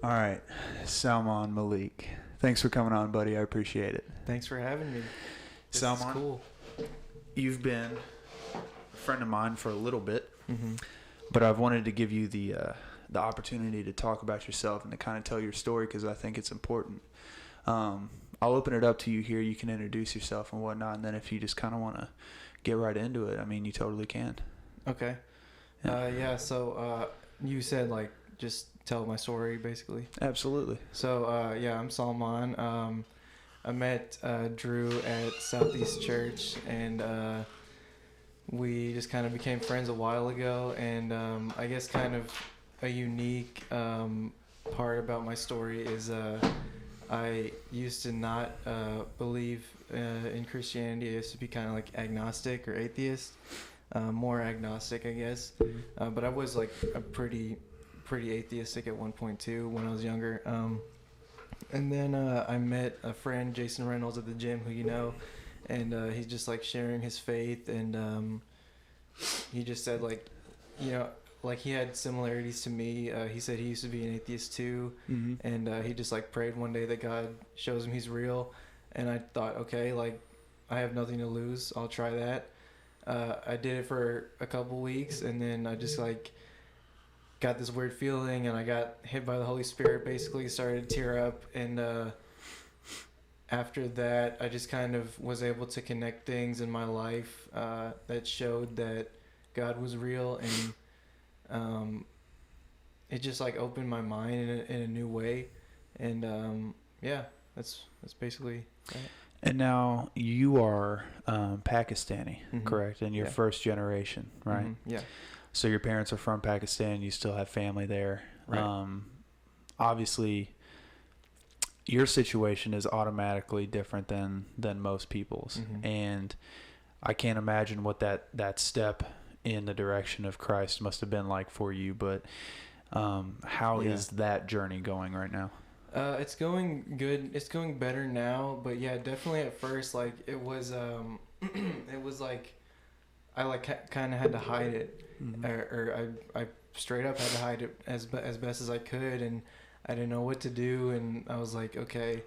All right, Salman Malik. Thanks for coming on, buddy. I appreciate it. Thanks for having me. This Salman, is cool. you've been a friend of mine for a little bit, Mm-hmm. but I've wanted to give you the opportunity to talk about yourself and to kind of tell your story because I think it's important. I'll open it up to you here. You can introduce yourself and whatnot, and then if you just kind of want to get right into it, I mean, you totally can. Okay. So you said like just tell my story basically. Absolutely. So I'm Salman. I met Drew at Southeast Church, and we just kind of became friends a while ago. And I guess kind of a unique part about my story is I used to not believe in Christianity. I used to be kind of like agnostic or atheist, more agnostic, I guess. But I was like a pretty atheistic at one point too when I was younger. And then I met a friend, Jason Reynolds, at the gym, who you know, and he's just like sharing his faith, and he just said like, you know, like he had similarities to me. He said he used to be an atheist too, and he just like prayed one day that God shows him he's real, and I thought, okay, like I have nothing to lose, I'll try that. I did it for a couple weeks, and then I just like got this weird feeling, and I got hit by the Holy Spirit, basically started to tear up, and after that I just kind of was able to connect things in my life that showed that God was real, and it just like opened my mind in a new way, and that's basically that. And now you are Pakistani, correct? And you're Yeah. first generation, right? Yeah. So your parents are from Pakistan. You still have family there. Right. Obviously, your situation is automatically different than most people's, and I can't imagine what that step in the direction of Christ must have been like for you. But how is that journey going right now? It's going good. It's going better now, but yeah, definitely at first, like it was, it was like I like kind of had to hide it, or I straight up had to hide it as best as I could, and I didn't know what to do, and I was like, okay,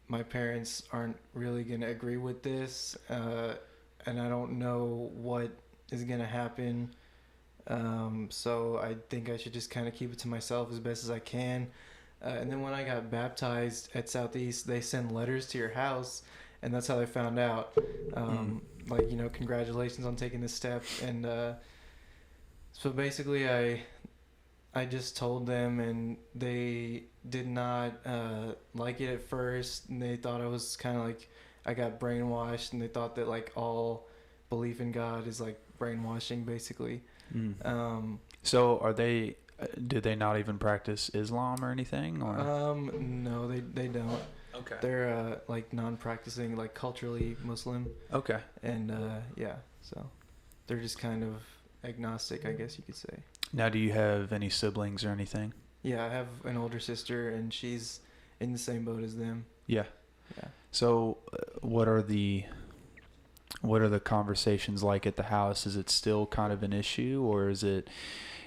my parents aren't really gonna agree with this, and I don't know what is gonna happen, so I think I should just kind of keep it to myself as best as I can. And then when I got baptized at Southeast, they send letters to your house, and that's how they found out. Like, you know, congratulations on taking this step. And so basically I just told them, and they did not like it at first, and they thought I was kind of like, I got brainwashed, and they thought that like all belief in God is like brainwashing, basically. So are they? Do they not even practice Islam or anything? Or? No, they don't. Okay. They're like non-practicing, like culturally Muslim. Okay. And so they're just kind of agnostic, I guess you could say. Now, do you have any siblings or anything? Yeah, I have an older sister, and she's in the same boat as them. Yeah. Yeah. So, what are the conversations like at the house? Is it still kind of an issue, or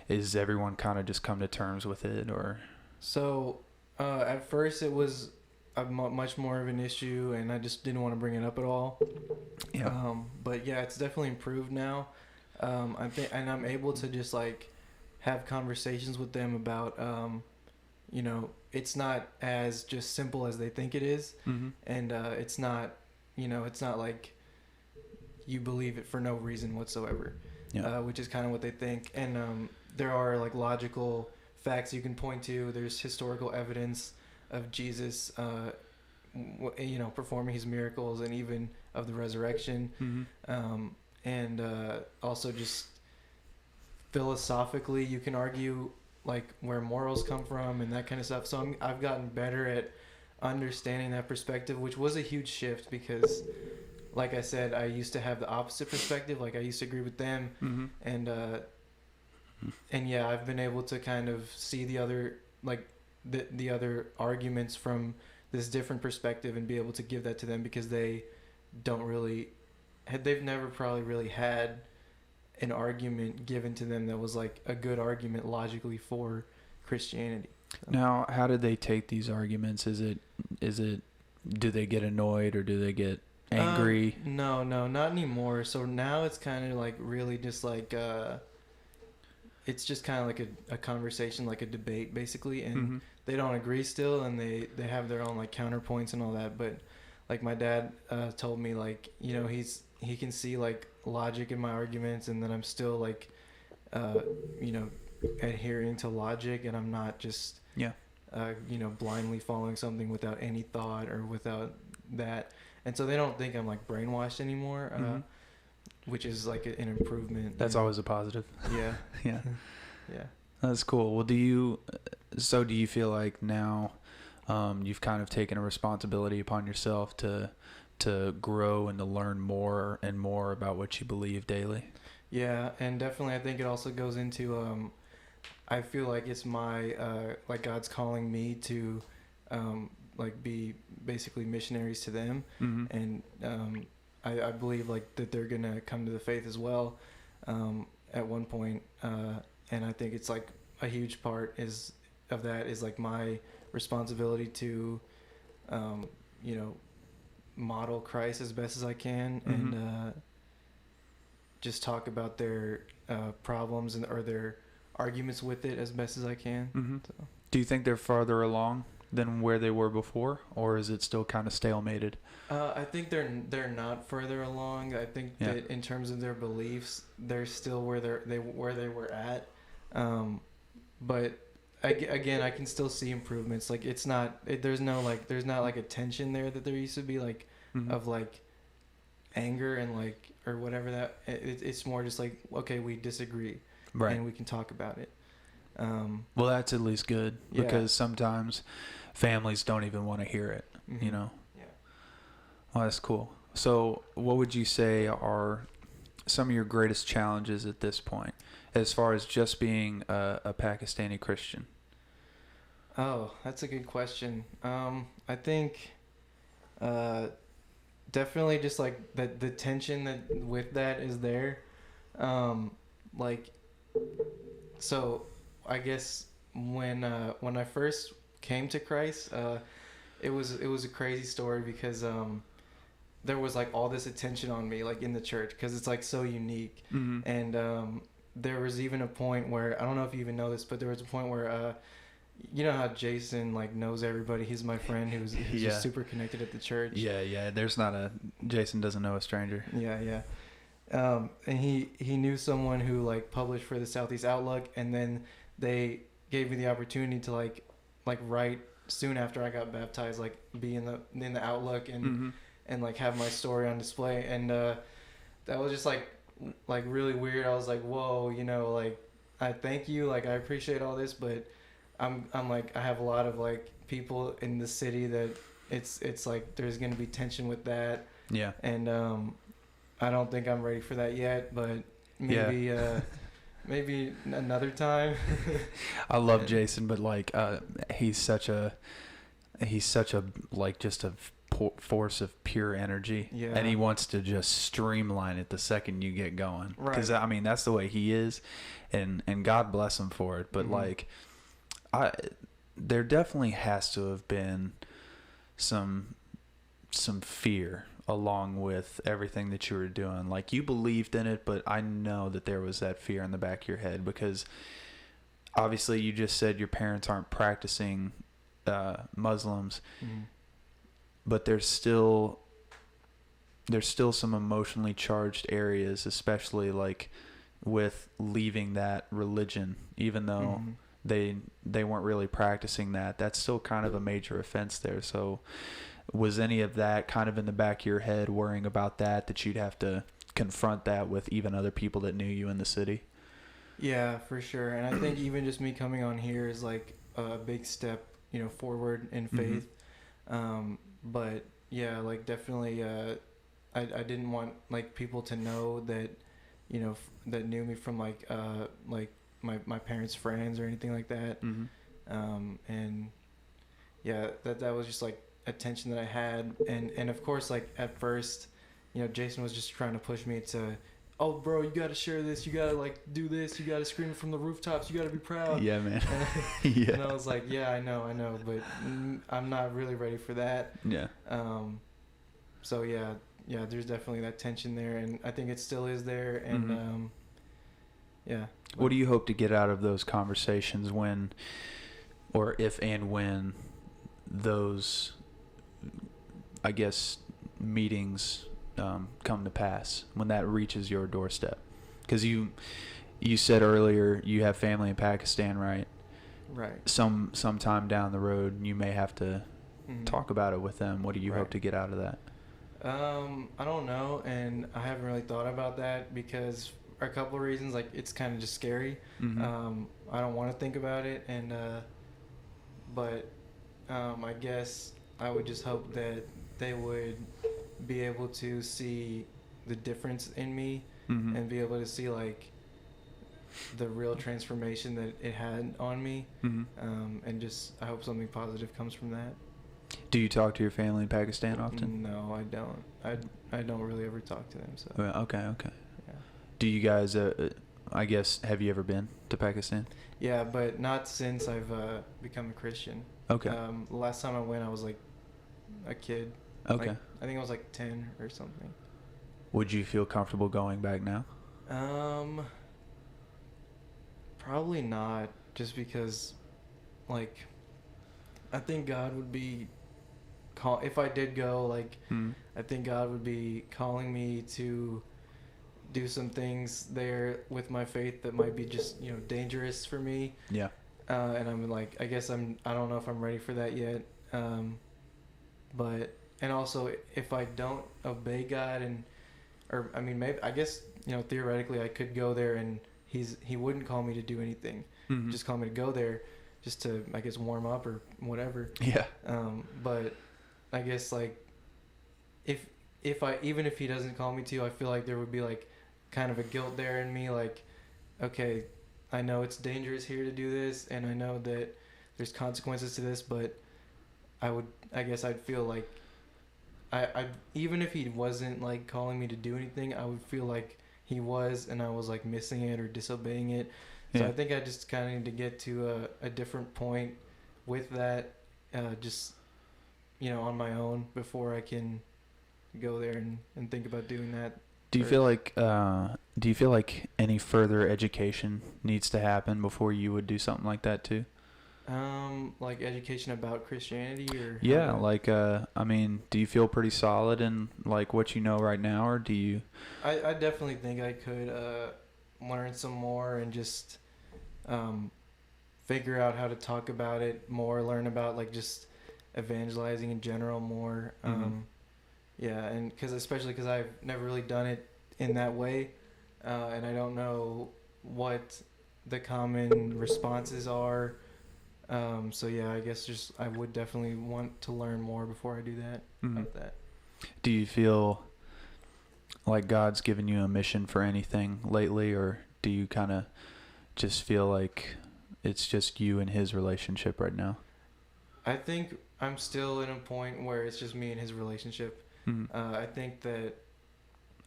is everyone kind of just come to terms with it, or? So, at first it was much more of an issue, and I just didn't want to bring it up at all. Yeah. But yeah, it's definitely improved now. And I'm able to just like have conversations with them about, you know, it's not as just simple as they think it is, and it's not, you know, it's not like you believe it for no reason whatsoever, which is kind of what they think. And there are like logical facts you can point to. There's historical evidence of Jesus, you know, performing his miracles, and even of the resurrection. And also just philosophically, you can argue like where morals come from and that kind of stuff. So I've gotten better at understanding that perspective, which was a huge shift because, like I said, I used to have the opposite perspective. Like I used to agree with them, and yeah, I've been able to kind of see the other, like the other arguments from this different perspective, and be able to give that to them because they don't really, they've never probably really had an argument given to them that was like a good argument logically for Christianity. So. Now, how did they take these arguments? Is it do they get annoyed or do they get angry? No, not anymore. So now it's kind of like really just like it's just kind of like a conversation, like a debate basically, and they don't agree still, and they have their own like counterpoints and all that. But like my dad told me, like, you know, he can see like logic in my arguments, and that I'm still like you know, adhering to logic, and I'm not just you know, blindly following something without any thought or without that. And so they don't think I'm like brainwashed anymore, which is like an improvement. That's always a positive. Yeah. Yeah. Yeah. That's cool. Well, do you feel like now you've kind of taken a responsibility upon yourself to grow and to learn more and more about what you believe daily? Yeah, and definitely I think it also goes into I feel like it's my like God's calling me to like be basically missionaries to them, and I believe like that they're gonna come to the faith as well at one point, and I think it's like a huge part of that is like my responsibility to you know, model Christ as best as I can, and just talk about their problems or their arguments with it as best as I can. So. Do you think they're farther along than where they were before, or is it still kind of stalemated? I think they're not further along. I think that in terms of their beliefs, they're still where they were at. But again, I can still see improvements. Like there's not like a tension there that there used to be, like of like anger and like or whatever that it's more just like, okay, we disagree, right, and we can talk about it. Well, that's at least good, because sometimes families don't even want to hear it, you know. Well, that's cool. So what would you say are some of your greatest challenges at this point as far as just being a Pakistani Christian? Oh, that's a good question. I think definitely just like the tension that with that is there. Like, so I guess when I first came to Christ, it was a crazy story because there was like all this attention on me, like in the church, because it's like so unique. And there was even a point where, I don't know if you even know this, but there was a point where you know how Jason like knows everybody. He's my friend who's just super connected at the church. Yeah. Jason doesn't know a stranger. Yeah. And he knew someone who like published for the Southeast Outlook, and then they gave me the opportunity to like write soon after I got baptized, like be in the Outlook and like have my story on display. And that was just like really weird. I was like, whoa, you know, like I thank you, like I appreciate all this, but I'm like, I have a lot of like people in the city that it's like there's gonna be tension with that. Yeah. And I don't think I'm ready for that yet, but maybe maybe another time. I love Jason, but like he's such a like just a force of pure energy, and he wants to just streamline it the second you get going, because I mean that's the way he is, and God bless him for it. But like there definitely has to have been some fear along with everything that you were doing. Like you believed in it, but I know that there was that fear in the back of your head, because obviously you just said your parents aren't practicing Muslims, but there's still some emotionally charged areas, especially like with leaving that religion, even though they weren't really practicing that. That's still kind of a major offense there. So was any of that kind of in the back of your head, worrying about that you'd have to confront that with even other people that knew you in the city? Yeah, for sure. And I think even just me coming on here is like a big step, you know, forward in faith. But yeah, like definitely I didn't want like people to know that, you know, that knew me from like my parents' friends or anything like that. And yeah, that was just like a tension that I had, and of course like at first, you know, Jason was just trying to push me to oh, bro, you got to share this. You got to like do this. You got to scream it from the rooftops. You got to be proud. Yeah, man. And, and I was like, yeah, I know, but I'm not really ready for that. Yeah. So yeah, there's definitely that tension there, and I think it still is there. And yeah. What do you hope to get out of those conversations when, or if and when, those, I guess, meetings come to pass, when that reaches your doorstep? Because you said earlier you have family in Pakistan, right? Right. Sometime down the road you may have to talk about it with them. What do you hope to get out of that? I don't know, and I haven't really thought about that because a couple of reasons. Like, it's kind of just scary. I don't want to think about it, and but I guess I would just hope that they would be able to see the difference in me and be able to see like the real transformation that it had on me, and just I hope something positive comes from that. Do you talk to your family in Pakistan often? No, I don't. I don't really ever talk to them. So. Okay. Yeah. Do you guys? I guess, have you ever been to Pakistan? Yeah, but not since I've become a Christian. Okay. The last time I went, I was like a kid. Okay. Like, I think I was like 10 or something. Would you feel comfortable going back now? Probably not. Just because, like, I think God would be if I did go, like, I think God would be calling me to do some things there with my faith that might be just, dangerous for me. Yeah. And I'm like, I don't know if I'm ready for that yet. But, and also if I don't obey God maybe, I guess, theoretically I could go there and he wouldn't call me to do anything. Just call me to go there just to, I guess, warm up or whatever. Yeah. But I guess, like, even if he doesn't call me to, I feel like there would be like kind of a guilt there in me, like, okay, I know it's dangerous here to do this, and I know that there's consequences to this, but I guess I'd feel like I even if he wasn't like calling me to do anything, I would feel like he was, and I was like missing it or disobeying it. So yeah. I think I just kind of need to get to a different point with that, just on my own before I can go there and think about doing that. Do you feel like any further education needs to happen before you would do something like that too? Like education about Christianity or? Yeah, do you feel pretty solid in like what you know right now, or do you? I definitely think I could learn some more and just figure out how to talk about it more, learn about like just evangelizing in general more. Yeah, and especially because I've never really done it in that way, and I don't know what the common responses are. So yeah, I guess I would definitely want to learn more before I do that. About that. Do you feel like God's given you a mission for anything lately, or do you kind of just feel like it's just you and his relationship right now? I think I'm still in a point where it's just me and his relationship. I think that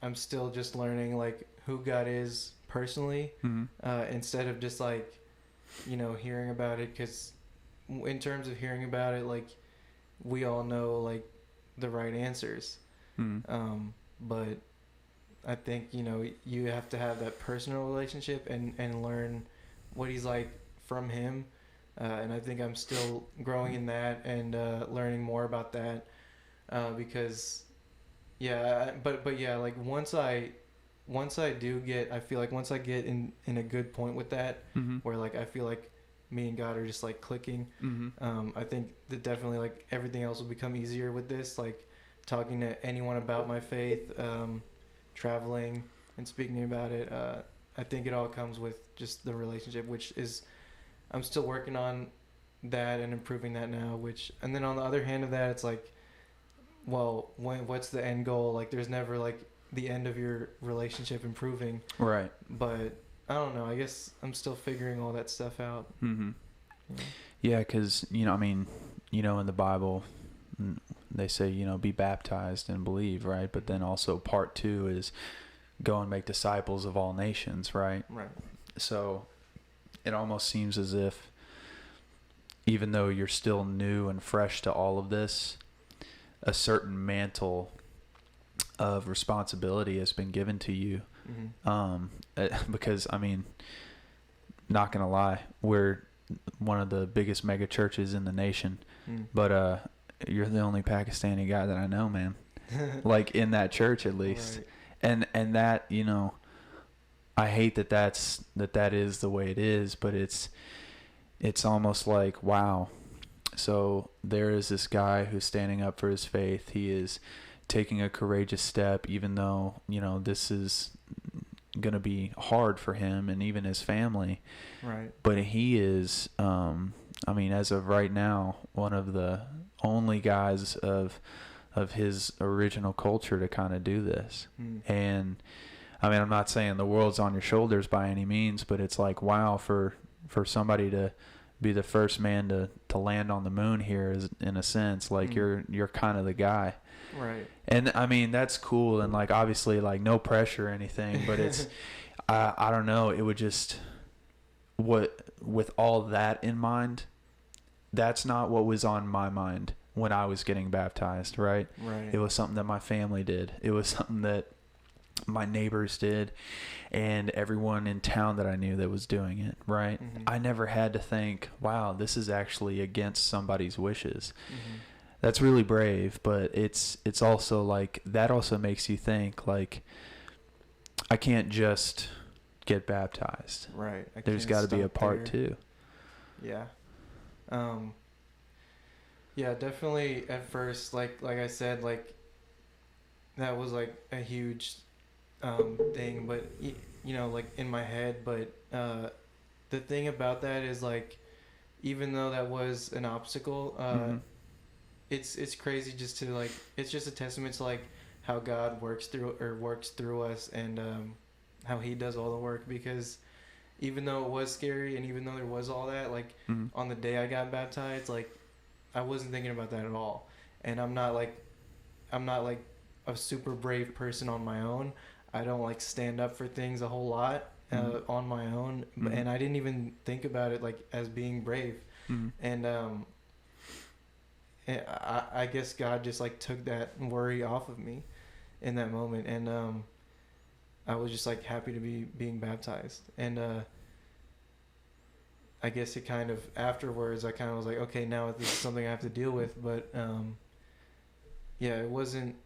I'm still just learning like who God is personally, instead of just like, hearing about it. Because in terms of hearing about it, like, we all know like the right answers. But I think, you have to have that personal relationship and learn what he's like from him. And I think I'm still growing in that and learning more about that, because but yeah, like once I do get, I feel like once I get in a good point with that, where like I feel like me and God are just like clicking, I think that definitely like everything else will become easier with this, like talking to anyone about my faith, traveling and speaking about it. I think it all comes with just the relationship, which is, I'm still working on that and improving that now, and then on the other hand of that, it's like, well, what's the end goal? Like, there's never like the end of your relationship improving. Right. But I don't know. I guess I'm still figuring all that stuff out. Yeah, because, in the Bible, they say, be baptized and believe, right? But then also part 2 is go and make disciples of all nations, right? Right. So it almost seems as if, even though you're still new and fresh to all of this, a certain mantle of responsibility has been given to you. Because, I mean, not gonna lie, we're one of the biggest mega churches in the nation, but you're the only Pakistani guy that I know, man. Like, in that church, at least. Right. And that, you know, I hate that is the way it is, but it's almost like, wow. So there is this guy who's standing up for his faith. He is taking a courageous step, even though, you know, this is going to be hard for him and even his family. Right. But he is, I mean, as of right now, one of the only guys of his original culture to kind of do this. And I mean, I'm not saying the world's on your shoulders by any means, but it's like, wow, for somebody to be the first man to land on the moon here is, in a sense, like you're kind of the guy. Right. And I mean, that's cool. And like, obviously, like, no pressure or anything, but it's, I don't know. It would just, with all that in mind, that's not what was on my mind when I was getting baptized. Right. Right. It was something that my family did. It was something that my neighbors did, and everyone in town that I knew that was doing it. Right. I never had to think, wow, this is actually against somebody's wishes. That's really brave, but it's also like, that also makes you think, like, I can't just get baptized. Right. There's got to be a part too. Yeah. Yeah, definitely at first, like I said, like, that was like a huge thing, but you know, like, in my head, but the thing about that is, like, even though that was an obstacle, it's crazy just to, like, it's just a testament to, like, how God works through us, and how he does all the work, because even though it was scary and even though there was all that, like, on the day I got baptized, like, I wasn't thinking about that at all. And I'm not like a super brave person on my own. I don't, like, stand up for things a whole lot on my own, and I didn't even think about it, like, as being brave. And I guess God just, like, took that worry off of me in that moment, and I was just, like, happy to be being baptized. And I guess it kind of, afterwards, I kind of was like, okay, now this is something I have to deal with. But yeah, it wasn't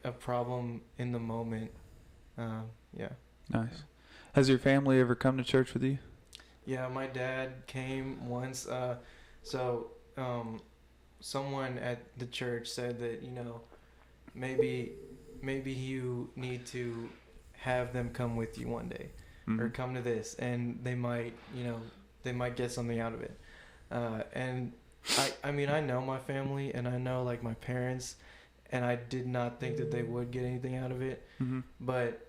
a problem in the moment. Yeah. Nice. Has your family ever come to church with you? Yeah, my dad came once. So someone at the church said that, you know, maybe you need to have them come with you one day, or come to this, and they might get something out of it. And I mean, I know my family, and I know, like, my parents, and I did not think that they would get anything out of it. But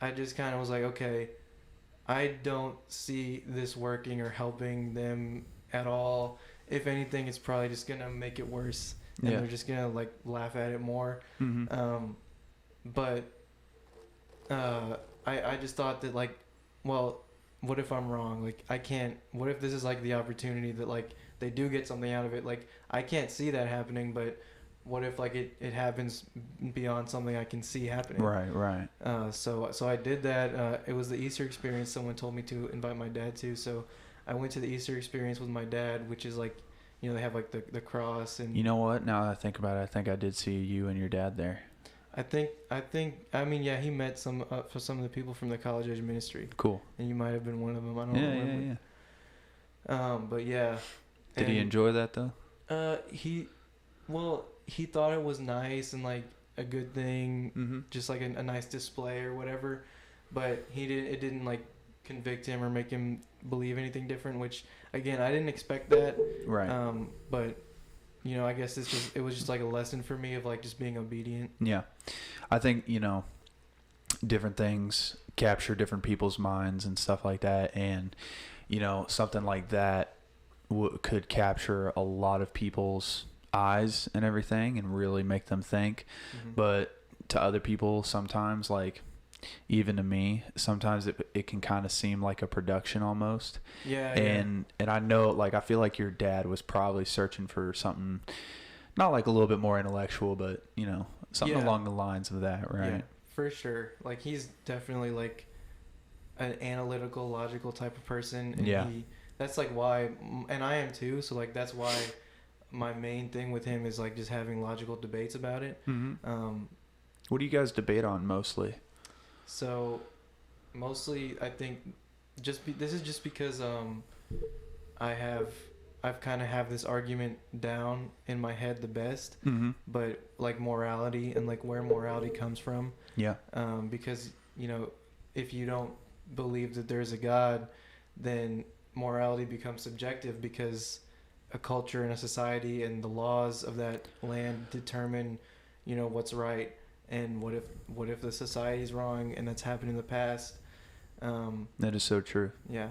I just kind of was like, okay, I don't see this working or helping them at all. If anything, it's probably just gonna make it worse, and they're just gonna, like, laugh at it more. But I just thought that, like, well, what if I'm wrong? Like, I can't. What if this is, like, the opportunity that, like, they do get something out of it? Like, I can't see that happening, but what if, like, it happens beyond something I can see happening? Right. So I did that. It was the Easter experience. Someone told me to invite my dad to. So I went to the Easter experience with my dad, which is, like, you know, they have, like, the cross, and you know what? Now that I think about it, I think I did see you and your dad there. I mean, yeah, he met some of the people from the college age ministry. Cool. And you might have been one of them. I don't remember. Yeah. But yeah. Did he enjoy that though? He thought it was nice and, like, a good thing, just like a nice display or whatever. But it didn't, like, convict him or make him believe anything different. Which, again, I didn't expect that. Right. But, you know, I guess it was just like a lesson for me of, like, just being obedient. Yeah. I think, you know, different things capture different people's minds and stuff like that. And, you know, something like that could capture a lot of people's eyes and everything and really make them think. But to other people, sometimes, like, even to me, sometimes it can kind of seem like a production almost. Yeah. And I know, like, I feel like your dad was probably searching for something, not like a little bit more intellectual, but, you know, something Yeah. along the lines of that, right? Yeah, for sure. Like, he's definitely like an analytical, logical type of person, and Yeah. that's like why, and I am too. So like that's why my main thing with him is like just having logical debates about it. Mm-hmm. What do you guys debate on mostly? So mostly, I think this is just because I have I've kind of have this argument down in my head the best, Mm-hmm. but like morality and like where morality comes from. Yeah. Because you know, if you don't believe that there's a God, then morality becomes subjective because a culture and a society and the laws of that land determine, you know, what's right and what if the society's wrong, and that's happened in the past. That is so true. Yeah,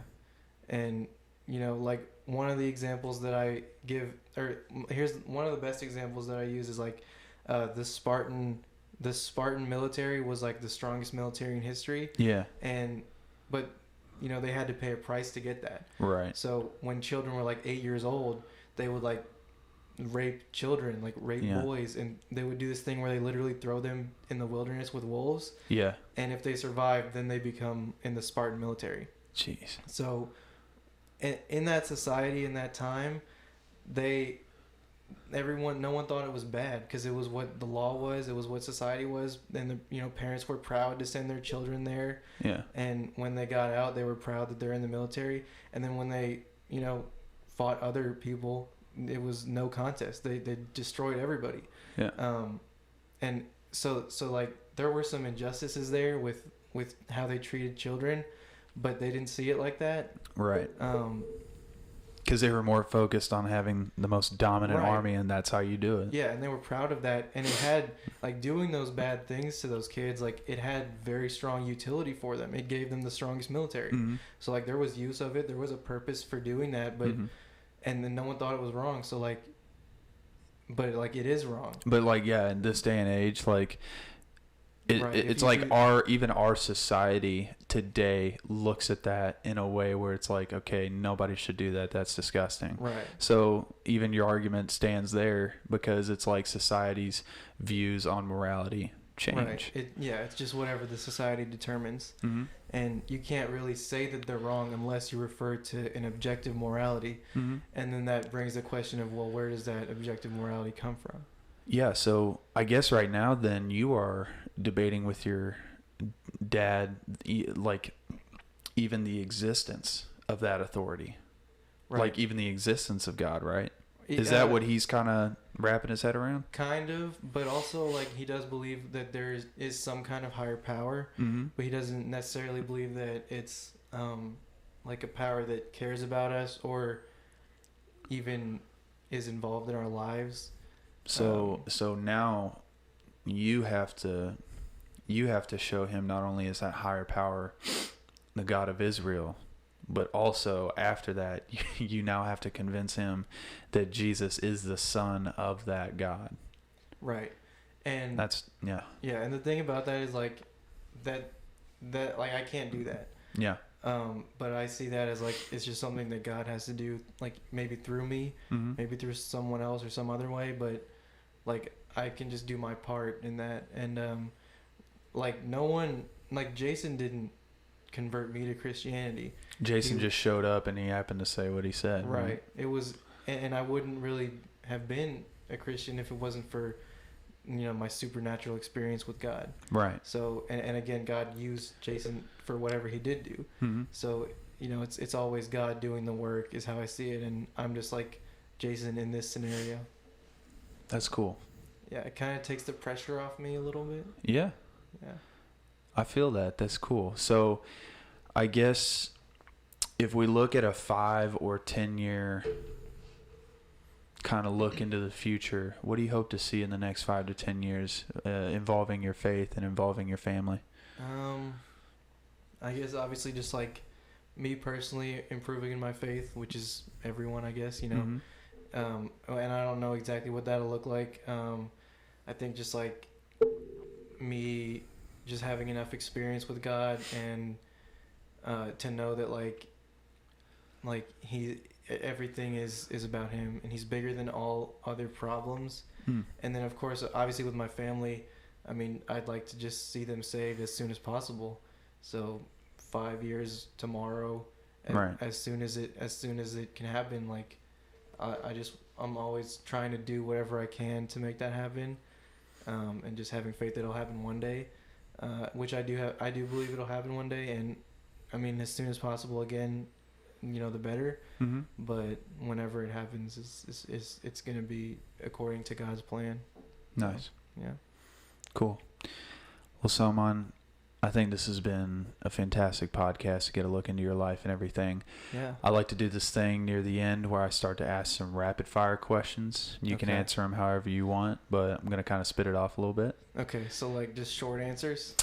and you know, like one of the examples that I give, or here's one of the best examples that I use is like the Spartan military was like the strongest military in history. Yeah. But you know, they had to pay a price to get that. Right. So when children were like 8 years old, they would like rape children, like rape boys, and they would do this thing where they literally throw them in the wilderness with wolves. Yeah. And if they survive, then they become in the Spartan military. Jeez. So in that society, in that time, no one thought it was bad because it was what the law was, it was what society was, and the parents were proud to send their children there. Yeah. And when they got out, they were proud that they're in the military. And then when they fought other people, it was no contest. They destroyed everybody. Yeah. And so like there were some injustices there with how they treated children, but they didn't see it like that. Right. Because they were more focused on having the most dominant army, and that's how you do it. Yeah, and they were proud of that. And it had, like, doing those bad things to those kids, like, it had very strong utility for them. It gave them the strongest military. Mm-hmm. So, like, there was use of it. There was a purpose for doing that, but and then no one thought it was wrong. So, like, but, like, it is wrong. But, like, yeah, in this day and age, like, it's like our society today looks at that in a way where it's like, okay, nobody should do that. That's disgusting. Right. So even your argument stands there because it's like society's views on morality change. Right. It's just whatever the society determines. Mm-hmm. And you can't really say that they're wrong unless you refer to an objective morality. Mm-hmm. And then that brings the question of, well, where does that objective morality come from? Yeah, so I guess right now then you are debating with your dad, like, even the existence of that authority. Right. Like, even the existence of God, right? Is that what he's kind of wrapping his head around? Kind of, but also, like, he does believe that there is some kind of higher power, but he doesn't necessarily believe that it's like a power that cares about us or even is involved in our lives. So now you have to show him not only is that higher power the God of Israel, but also after that you now have to convince him that Jesus is the son of that God. Right. And that's yeah, and the thing about that is like that like I can't do that. Yeah. But I see that as like it's just something that God has to do, like maybe through me, maybe through someone else or some other way, but like I can just do my part in that. And like no one, like Jason didn't convert me to Christianity. Jason just showed up and he happened to say what he said. Right. It was, and I wouldn't really have been a Christian if it wasn't for my supernatural experience with God. Right. So and again, God used Jason for whatever he did do. So it's always God doing the work is how I see it, and I'm just like Jason in this scenario. That's cool. Yeah, it kind of takes the pressure off me a little bit. Yeah. I feel that. That's cool. So I guess if we look at a 5 or 10 year kind of look into the future, what do you hope to see in the next 5 to 10 years involving your faith and involving your family? I guess obviously just like me personally improving in my faith, which is everyone, I guess, and I don't know exactly what that'll look like. I think just like me just having enough experience with God and to know that everything is about him, and he's bigger than all other problems. And then of course, obviously with my family, I mean, I'd like to just see them saved as soon as possible. So 5 years tomorrow, Right. as soon as it can happen. Like I'm always trying to do whatever I can to make that happen, and just having faith that it'll happen one day, which I do believe it'll happen one day. And I mean, as soon as possible, again, the better. But whenever it happens, it's going to be according to God's plan. Nice. Yeah. Cool. Well, Salman, I think this has been a fantastic podcast to get a look into your life and everything. Yeah. I like to do this thing near the end where I start to ask some rapid fire questions. You can answer them however you want, but I'm going to kind of spit it off a little bit. Okay. So like just short answers?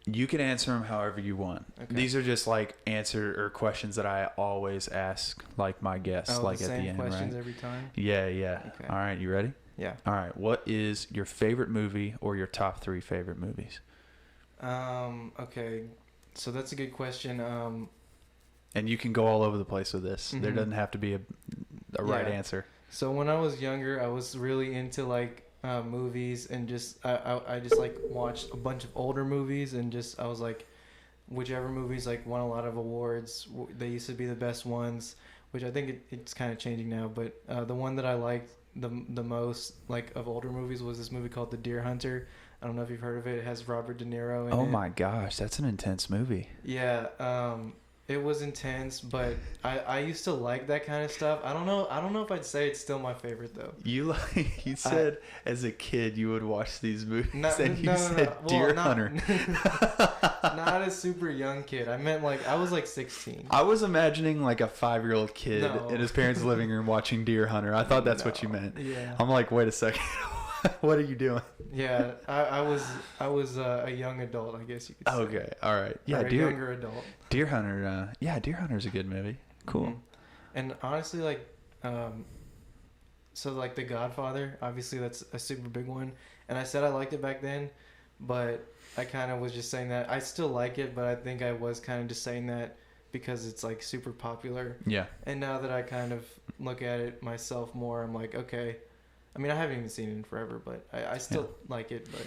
You can answer them however you want. Okay. These are just like answer or questions that I always ask like my guests like at the end, right? Questions every time? Yeah, yeah. Okay. All right, you ready? Yeah. All right. What is your favorite movie or your top 3 favorite movies? Okay. So that's a good question. And you can go all over the place with this. There doesn't have to be a right answer. So when I was younger, I was really into like movies, and just I just like watched a bunch of older movies, and just I was like, whichever movies like won a lot of awards, they used to be the best ones. Which I think it's kind of changing now, but the one that I liked the most like of older movies was this movie called The Deer Hunter. I don't know if you've heard of it. It has Robert De Niro in it. Oh my gosh, that's an intense movie. Yeah, it was intense, but I used to like that kind of stuff. I don't know if I'd say it's still my favorite though. You said as a kid you would watch these movies, and you said Deer Hunter. Not a super young kid. I meant like I was like 16. I was imagining like a 5-year-old kid in his parents' living room watching Deer Hunter. I thought that's what you meant. Yeah. I'm like, wait a second. What are you doing? Yeah, I was a young adult, I guess you could say. Okay, all right. Yeah, or a younger adult. Deer Hunter. Deer Hunter's a good movie. Cool. Mm-hmm. And honestly, like, so like The Godfather, obviously that's a super big one. And I said I liked it back then, but I kind of was just saying that I still like it, but I think I was kind of just saying that because it's like super popular. Yeah. And now that I kind of look at it myself more, I'm like, okay. I mean, I haven't even seen it in forever, but I still like it, but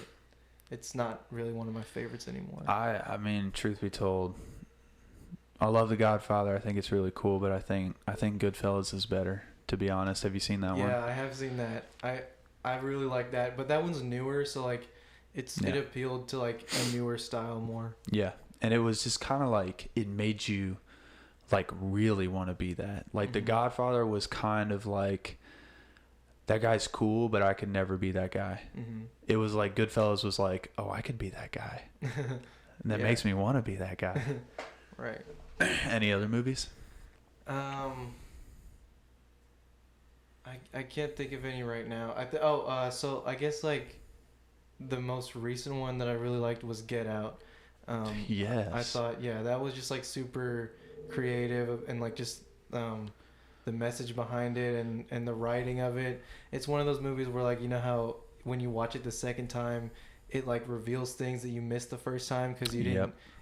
it's not really one of my favorites anymore. I mean, truth be told, I love The Godfather. I think it's really cool, but I think Goodfellas is better, to be honest. Have you seen that one? Yeah, I have seen that. I really like that, but that one's newer, so like it appealed to like a newer style more. Yeah, and it was just kind of like it made you like really want to be that. Like The Godfather was kind of like, that guy's cool, but I could never be that guy. It was like Goodfellas was like, oh, I could be that guy. And that makes me want to be that guy. Right. Any other movies? I can't think of any right now. So I guess like the most recent one that I really liked was Get Out. Yes. I thought, that was just like super creative, and like just the message behind it and the writing of it. It's one of those movies where like, you know how when you watch it the second time, it like reveals things that you missed the first time because you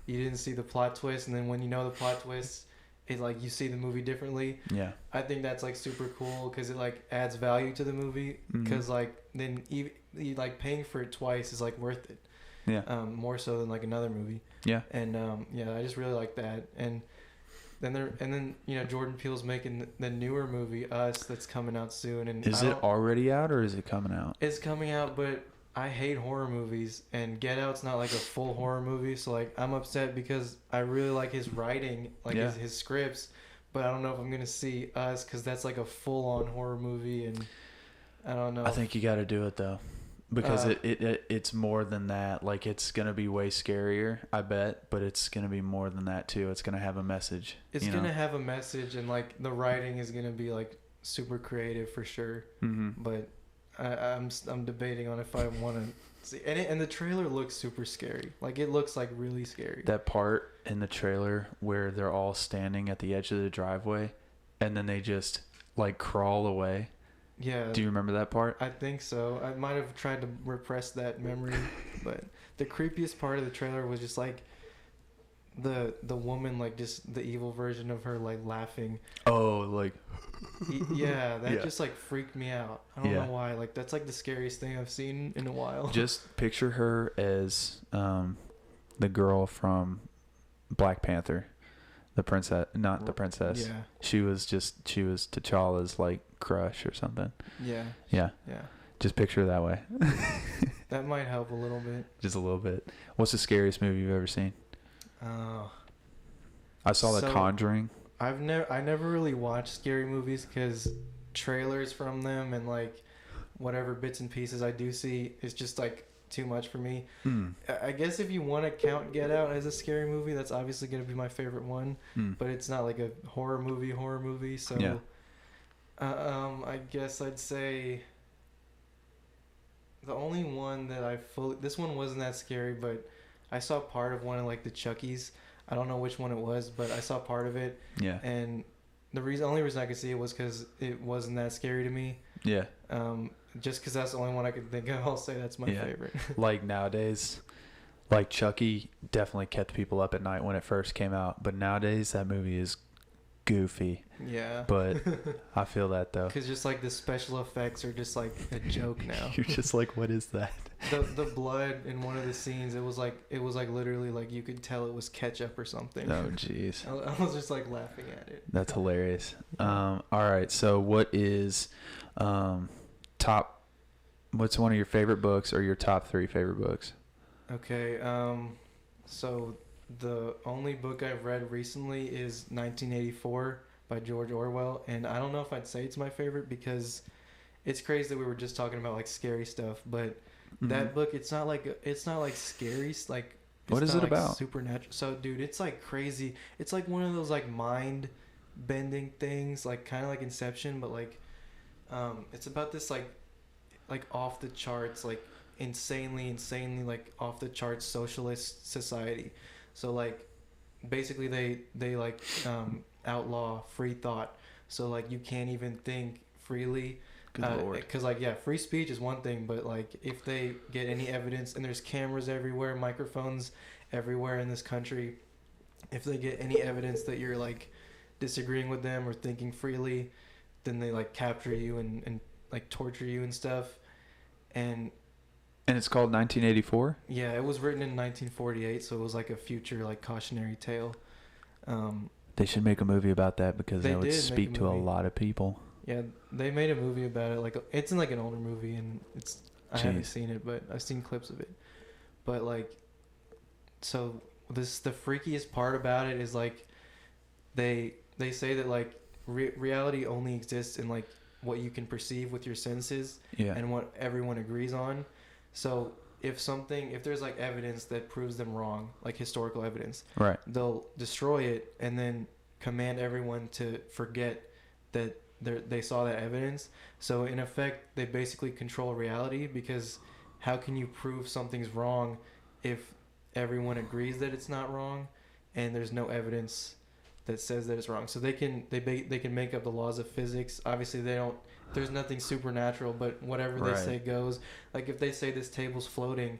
didn't see the plot twist, and then when you know the plot twist, it like you see the movie differently. Yeah, I think that's like super cool because it like adds value to the movie, because like then you like paying for it twice is like worth it. Yeah, more so than like another movie. Yeah, and I just really like that. And then Jordan Peele's making the newer movie Us that's coming out soon. And is it already out or is it coming out? It's coming out, but I hate horror movies, and Get Out's not like a full horror movie, so like I'm upset because I really like his writing, like his scripts, but I don't know if I'm gonna see Us because that's like a full on horror movie, and I don't know. I think you got to do it though. Because it's more than that. Like, it's going to be way scarier, I bet, but it's going to be more than that, too. It's going to have a message. It's going to have a message, and, like, the writing is going to be, like, super creative for sure. But I'm debating on if I want to see. And the trailer looks super scary. Like, it looks, like, really scary. That part in the trailer where they're all standing at the edge of the driveway, and then they just, like, crawl away. Yeah. Do you remember that part? I think so. I might have tried to repress that memory, but the creepiest part of the trailer was just like the woman, like just the evil version of her like laughing. Oh, like Yeah, that just like freaked me out. I don't know why. Like that's like the scariest thing I've seen in a while. Just picture her as the girl from Black Panther, the princess, not the princess. Yeah. She was T'Challa's like crush or something. Yeah. Yeah. Yeah. Just picture her that way. That might help a little bit. Just a little bit. What's the scariest movie you've ever seen? Oh. I saw The Conjuring. I never really watched scary movies because trailers from them and like whatever bits and pieces I do see is just like too much for me. I guess if you want to count Get Out as a scary movie, that's obviously going to be my favorite one, but it's not like a horror movie. So yeah. I guess I'd say the only one that this one wasn't that scary, but I saw part of one of like the Chuckies. I don't know which one it was, but I saw part of it. Yeah. And the only reason I could see it was because it wasn't that scary to me. Yeah. Just because that's the only one I could think of, I'll say that's my favorite. Like nowadays, like Chucky definitely kept people up at night when it first came out, but nowadays that movie is goofy. Yeah. But I feel that though. Because just like the special effects are just like a joke now. You're just like, what is that? The blood in one of the scenes, it was like literally like you could tell it was ketchup or something. Oh jeez. I was just like laughing at it. That's hilarious. All right, so what is what's one of your favorite books or your top 3 favorite books? Okay, so the only book I've read recently is 1984 by George Orwell, and I don't know if I'd say it's my favorite because it's crazy that we were just talking about like scary stuff, but that book, it's not like scary, like what is it like about? Supernatural. So dude, it's like crazy. It's like one of those like mind bending things, like kind of like Inception, but like it's about this like off the charts, like insanely like off the charts socialist society. So like basically they like outlaw free thought, so like you can't even think freely. Good Lord. Because like free speech is one thing, but like if they get any evidence, and there's cameras everywhere, microphones everywhere in this country, if they get any evidence that you're like disagreeing with them or thinking freely, then they like capture you and like torture you and stuff. And it's called 1984? Yeah, it was written in 1948, so it was like a future like cautionary tale. They should make a movie about that because that would speak to a lot of people. Yeah, they made a movie about it. Like it's in like an older movie, and I haven't seen it, but I've seen clips of it. But like, so the freakiest part about it is like, they say that like reality only exists in like what you can perceive with your senses, and what everyone agrees on. So if there's like evidence that proves them wrong, like historical evidence, right, they'll destroy it and then command everyone to forget that they saw that evidence. So in effect, they basically control reality, because how can you prove something's wrong if everyone agrees that it's not wrong and there's no evidence that says that it's wrong? So they can make up the laws of physics. Obviously there's nothing supernatural, but whatever they say goes. Like if they say this table's floating,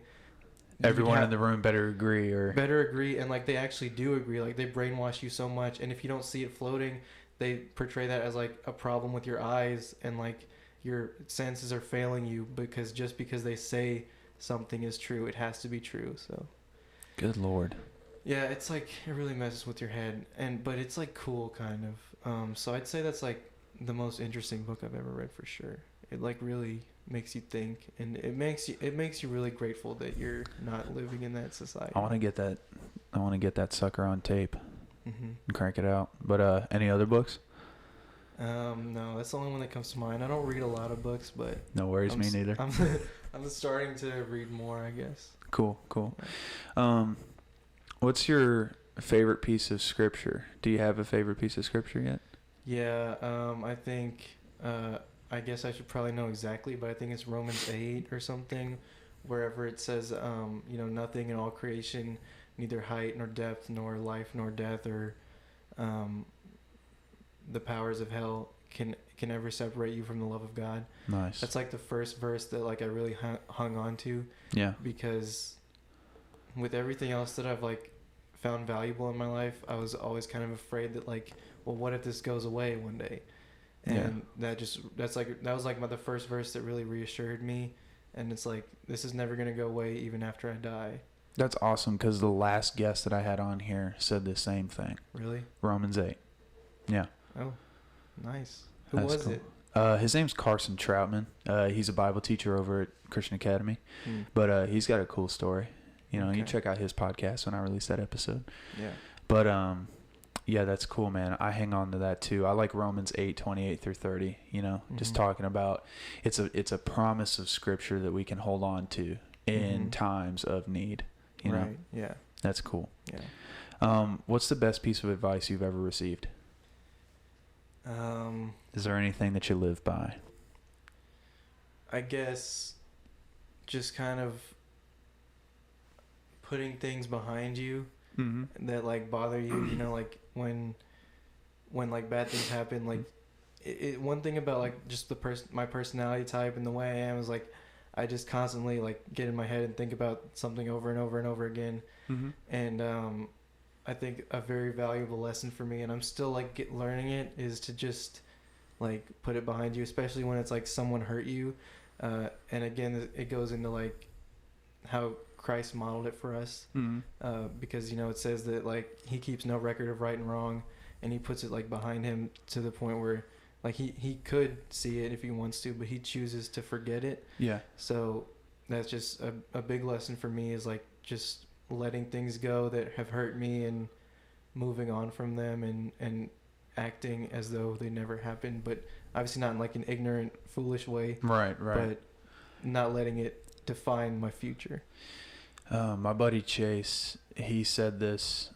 everyone in the room better agree, and like they actually do agree. Like they brainwash you so much, and if you don't see it floating, they portray that as like a problem with your eyes, and like your senses are failing you because they say something is true, it has to be true. So good Lord. Yeah, it's like it really messes with your head, but it's like cool kind of. So I'd say that's like the most interesting book I've ever read for sure. It like really makes you think, and it makes you really grateful that you're not living in that society. I want to get that sucker on tape. Mm-hmm. And crank it out. But any other books? No, that's the only one that comes to mind. I don't read a lot of books, but no worries, me neither. I'm starting to read more, I guess. Cool. What's your favorite piece of scripture? Do you have a favorite piece of scripture yet? Yeah, I think I guess I should probably know exactly, but I think it's Romans 8 or something, wherever it says nothing in all creation, neither height nor depth nor life nor death or the powers of hell can ever separate you from the love of God. Nice. That's like the first verse that like I really hung on to. Yeah. Because with everything else that I've like found valuable in my life, I was always kind of afraid that like, well, what if this goes away one day? And that was like the first verse that really reassured me. And it's like, this is never going to go away even after I die. That's awesome, because the last guest that I had on here said the same thing. Really? Romans 8. Yeah. Oh, nice. Who was it? His name's Carson Troutman. He's a Bible teacher over at Christian Academy. But he's got a cool story. You know, you check out his podcast when I release that episode. Yeah. But yeah, that's cool, man. I hang on to that too. I like Romans 8:28 through 30, you know, just talking about it's a promise of scripture that we can hold on to in times of need, you know. Right. Yeah. That's cool. Yeah. What's the best piece of advice you've ever received? Is there anything that you live by? I guess just kind of putting things behind you that like bother you, you know, like when like bad things happen, like one thing about like just my personality type and the way I am is like I just constantly like get in my head and think about something over and over and over again. And I think a very valuable lesson for me, and I'm still like learning it, is to just like put it behind you, especially when it's like someone hurt you. And again, it goes into like how Christ modeled it for us, because you know it says that like he keeps no record of right and wrong, and he puts it like behind him to the point where like he could see it if he wants to, but he chooses to forget it. Yeah. So that's just a big lesson for me, is like just letting things go that have hurt me and moving on from them and acting as though they never happened, but obviously not in like an ignorant, foolish way. Right. But not letting it define my future. My buddy Chase, he said this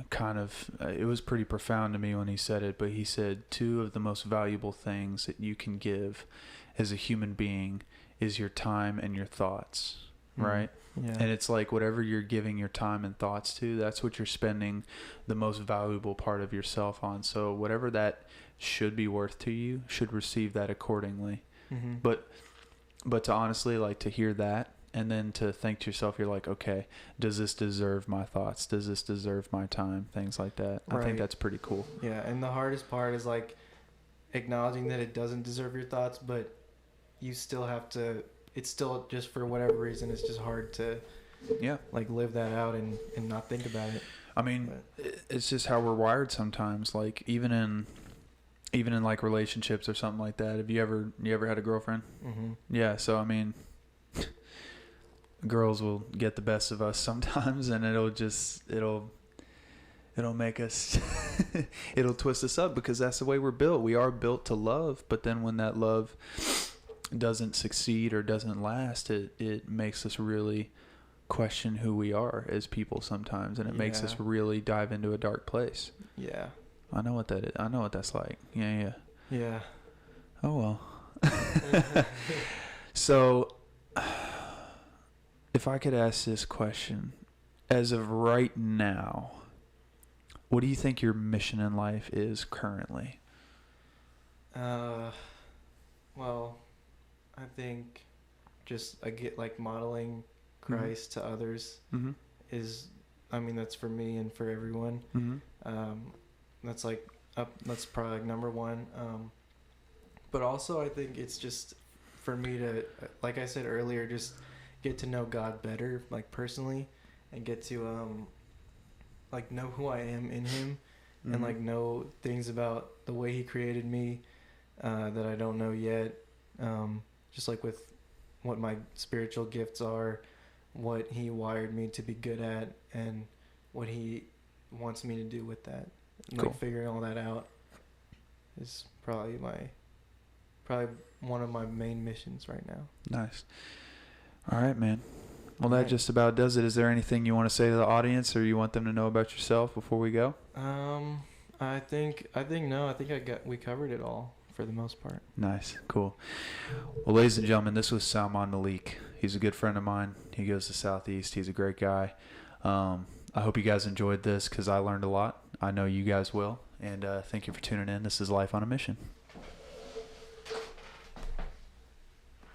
kind of, it was pretty profound to me when he said it, but he said 2 of the most valuable things that you can give as a human being is your time and your thoughts, right? Yeah. And it's like whatever you're giving your time and thoughts to, that's what you're spending the most valuable part of yourself on. So whatever that should be worth to you should receive that accordingly. But to honestly, like, to hear that and then to think to yourself, you're like, okay, does this deserve my thoughts? Does this deserve my time? Things like that. Right. I think that's pretty cool. Yeah. And the hardest part is like acknowledging that it doesn't deserve your thoughts, but you still have to, it's still just for whatever reason, it's just hard to like live that out and not think about it. I mean, it's just how we're wired sometimes. Like even in like relationships or something like that. Have you ever had a girlfriend? Yeah. So, I mean, girls will get the best of us sometimes, and it'll make us, it'll twist us up, because that's the way we're built. We are built to love, but then when that love doesn't succeed or doesn't last, it makes us really question who we are as people sometimes, and it makes us really dive into a dark place. Yeah. I know what that is. I know what that's like. Yeah. Oh well. So if I could ask this question, as of right now, what do you think your mission in life is currently? Well, I think just like modeling Christ to others is, I mean, that's for me and for everyone. That's probably like number one. But also I think it's just for me to, like I said earlier, just get to know God better, like personally, and get to like know who I am in him, and like know things about the way he created me that I don't know yet. Just like with what my spiritual gifts are, what he wired me to be good at, and what he wants me to do with that. Cool. Like figuring all that out is probably one of my main missions right now. Nice. All right, man. Well, that just about does it. Is there anything you want to say to the audience, or you want them to know about yourself before we go? I think we covered it all for the most part. Nice. Cool. Well, ladies and gentlemen, this was Salman Malik. He's a good friend of mine. He goes to Southeast. He's a great guy. I hope you guys enjoyed this, because I learned a lot. I know you guys will. And thank you for tuning in. This is Life on a Mission.